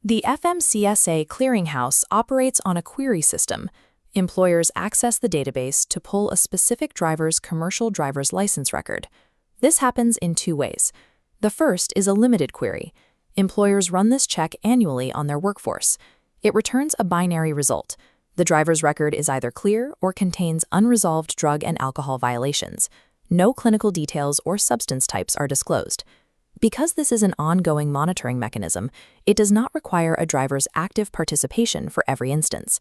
The FMCSA Clearinghouse operates on a query system. Employers access the database to pull a specific driver's commercial driver's license record. This happens in two ways. The first is a limited query. Employers run this check annually on their workforce. It returns a binary result. The driver's record is either clear or contains unresolved drug and alcohol violations. No clinical details or substance types are disclosed. Because this is an ongoing monitoring mechanism, it does not require a driver's active participation for every instance.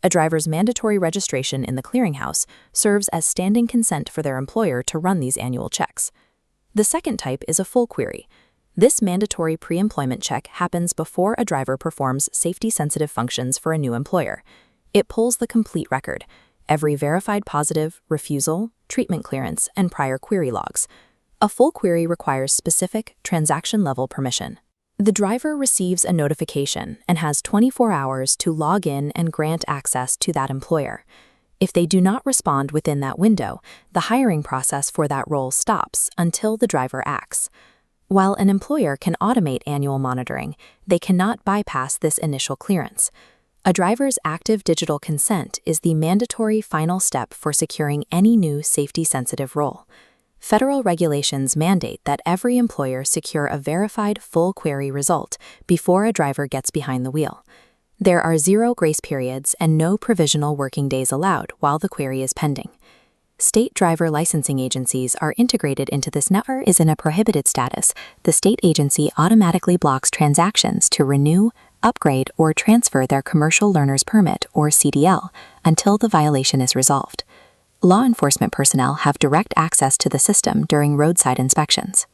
A driver's mandatory registration in the clearinghouse serves as standing consent for their employer to run these annual checks. The second type is a full query. This mandatory pre-employment check happens before a driver performs safety-sensitive functions for a new employer. It pulls the complete record, every verified positive, refusal, treatment clearance, and prior query logs. A full query requires specific, transaction-level permission. The driver receives a notification and has 24 hours to log in and grant access to that employer. If they do not respond within that window, the hiring process for that role stops until the driver acts. While an employer can automate annual monitoring, they cannot bypass this initial clearance. A driver's active digital consent is the mandatory final step for securing any new safety-sensitive role. Federal regulations mandate that every employer secure a verified full query result before a driver gets behind the wheel. There are 0 grace periods and no provisional working days allowed while the query is pending. State driver licensing agencies are integrated into this network. Is in a prohibited status, the state agency automatically blocks transactions to renew, upgrade, or transfer their commercial learner's permit, or CDL, until the violation is resolved. Law enforcement personnel have direct access to the system during roadside inspections.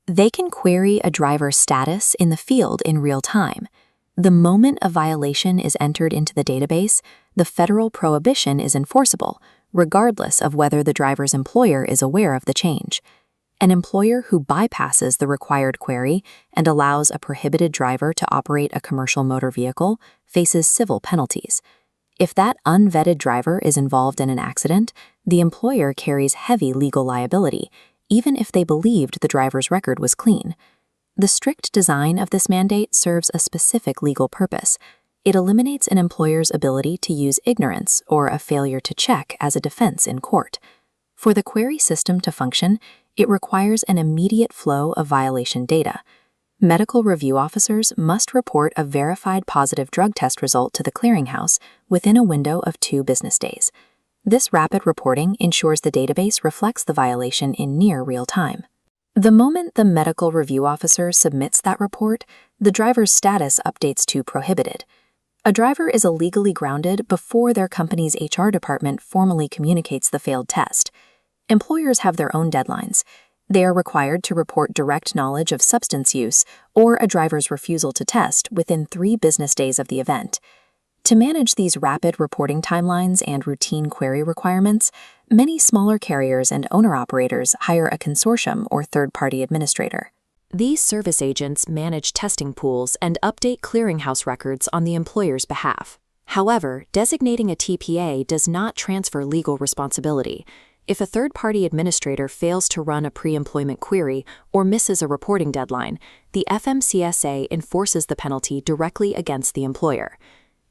They can query a driver's status in the field in real time. The moment a violation is entered into the database, the federal prohibition is enforceable, regardless of whether the driver's employer is aware of the change. An employer who bypasses the required query and allows a prohibited driver to operate a commercial motor vehicle faces civil penalties. If that unvetted driver is involved in an accident, the employer carries heavy legal liability, even if they believed the driver's record was clean. The strict design of this mandate serves a specific legal purpose. It eliminates an employer's ability to use ignorance or a failure to check as a defense in court. For the query system to function, it requires an immediate flow of violation data. Medical review officers must report a verified positive drug test result to the clearinghouse within a window of 2 business days. This rapid reporting ensures the database reflects the violation in near real time. The moment the medical review officer submits that report, the driver's status updates to prohibited. A driver is illegally grounded before their company's HR department formally communicates the failed test. Employers have their own deadlines. They are required to report direct knowledge of substance use or a driver's refusal to test within 3 business days of the event. To manage these rapid reporting timelines and routine query requirements, many smaller carriers and owner-operators hire a consortium or third-party administrator. These service agents manage testing pools and update clearinghouse records on the employer's behalf. However, designating a TPA does not transfer legal responsibility. If a third-party administrator fails to run a pre-employment query or misses a reporting deadline, the FMCSA enforces the penalty directly against the employer.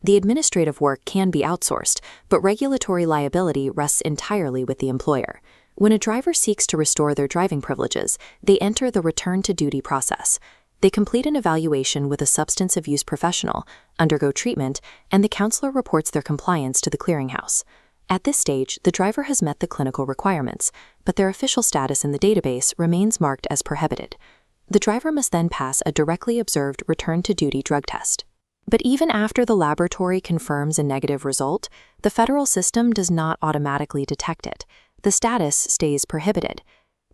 The administrative work can be outsourced, but regulatory liability rests entirely with the employer. When a driver seeks to restore their driving privileges, they enter the return-to-duty process. They complete an evaluation with a substance abuse professional, undergo treatment, and the counselor reports their compliance to the clearinghouse. At this stage, the driver has met the clinical requirements, but their official status in the database remains marked as prohibited. The driver must then pass a directly observed return-to-duty drug test. But even after the laboratory confirms a negative result, the federal system does not automatically detect it. The status stays prohibited.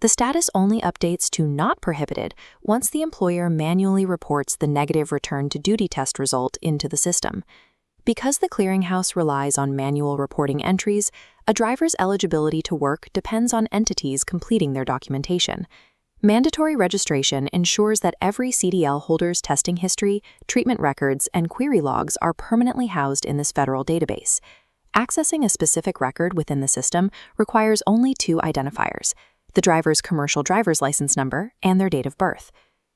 The status only updates to not prohibited once the employer manually reports the negative return-to-duty test result into the system. Because the clearinghouse relies on manual reporting entries, a driver's eligibility to work depends on entities completing their documentation. Mandatory registration ensures that every CDL holder's testing history, treatment records, and query logs are permanently housed in this federal database. Accessing a specific record within the system requires only 2 identifiers: the driver's commercial driver's license number and their date of birth.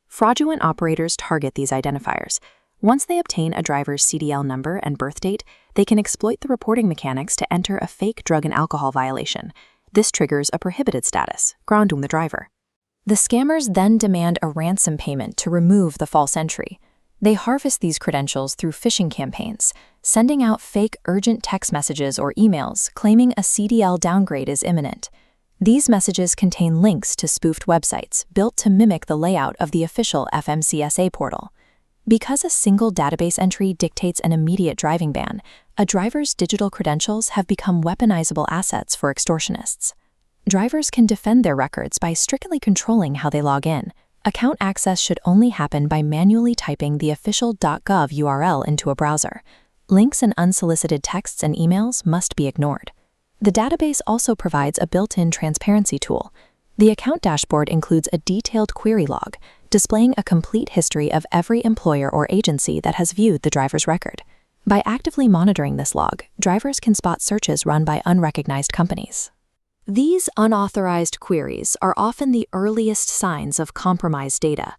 Fraudulent operators target these identifiers. Once they obtain a driver's CDL number and birth date, they can exploit the reporting mechanics to enter a fake drug and alcohol violation. This triggers a prohibited status, grounding the driver. The scammers then demand a ransom payment to remove the false entry. They harvest these credentials through phishing campaigns, sending out fake urgent text messages or emails claiming a CDL downgrade is imminent. These messages contain links to spoofed websites built to mimic the layout of the official FMCSA portal. Because a single database entry dictates an immediate driving ban, a driver's digital credentials have become weaponizable assets for extortionists. Drivers can defend their records by strictly controlling how they log in. Account access should only happen by manually typing the official .gov URL into a browser. Links and unsolicited texts and emails must be ignored. The database also provides a built-in transparency tool. The account dashboard includes a detailed query log, displaying a complete history of every employer or agency that has viewed the driver's record. By actively monitoring this log, drivers can spot searches run by unrecognized companies. These unauthorized queries are often the earliest signs of compromised data.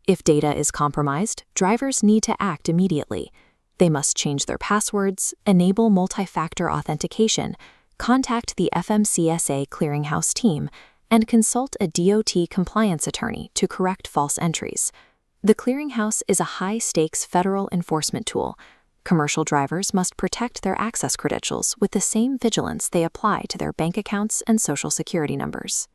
If data is compromised, drivers need to act immediately. They must change their passwords, enable multi-factor authentication, contact the FMCSA Clearinghouse team, and consult a DOT compliance attorney to correct false entries. The Clearinghouse is a high-stakes federal enforcement tool. Commercial drivers must protect their access credentials with the same vigilance they apply to their bank accounts and social security numbers.